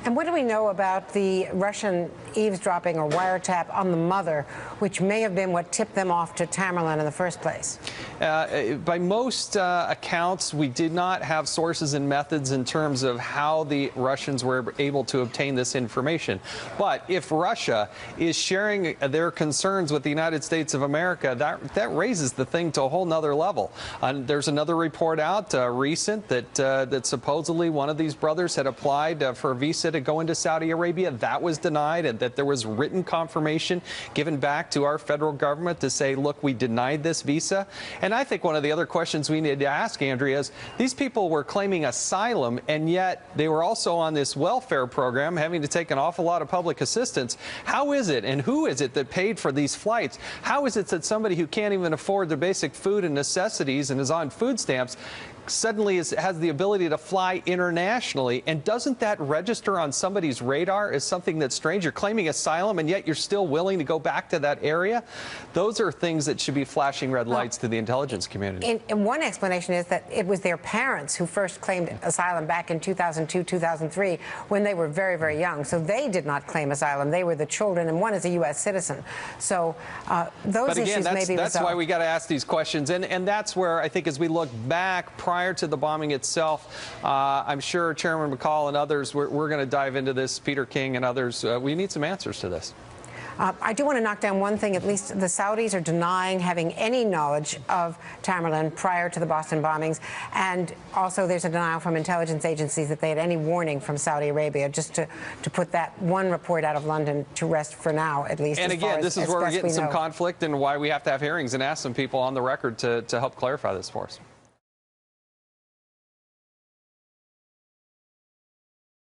And what do we know about the Russian eavesdropping or wiretap on the mother, which may have been what tipped them off to Tamerlan in the first place? By most accounts, we did not have sources and methods in terms of how the Russians were able to obtain this information. But if Russia is sharing their concerns with the United States of America, that raises the thing to a whole nother level. There's another report out recent that supposedly one of these brothers had applied for a visa to go into Saudi Arabia. That was denied, and that there was written confirmation given back to our federal government to say, look, we denied this visa. And I think one of the other questions we need to ask, Andrea, is these people were claiming asylum, and yet they were also on this welfare program, having to take an awful lot of public assistance. How is it, and who is it that paid for these flights? How is it that somebody who can't even afford the basic food and necessities and is on food stamps suddenly has the ability to fly internationally? And doesn't that register on somebody's radar as something that's strange? You're claiming asylum, and yet you're still willing to go back to that area? Those are things that should be flashing red lights to the intelligence community. And one explanation is that it was their parents who first claimed asylum back in 2002, 2003, when they were very, very young. So they did not claim asylum. They were the children, and one is a U.S. citizen. So those issues may be resolved. That's why we got to ask these questions. And that's where I think as we look back prior to the bombing itself, I'm sure Chairman McCall and others, we're going to dive into this, Peter King and others. We need some answers to this. I do want to knock down one thing. At least the Saudis are denying having any knowledge of Tamerlan prior to the Boston bombings. And also there's a denial from intelligence agencies that they had any warning from Saudi Arabia, just to put that one report out of London to rest for now, at least. And again, this is where we're getting some conflict and why we have to have hearings and ask some people on the record to help clarify this for us.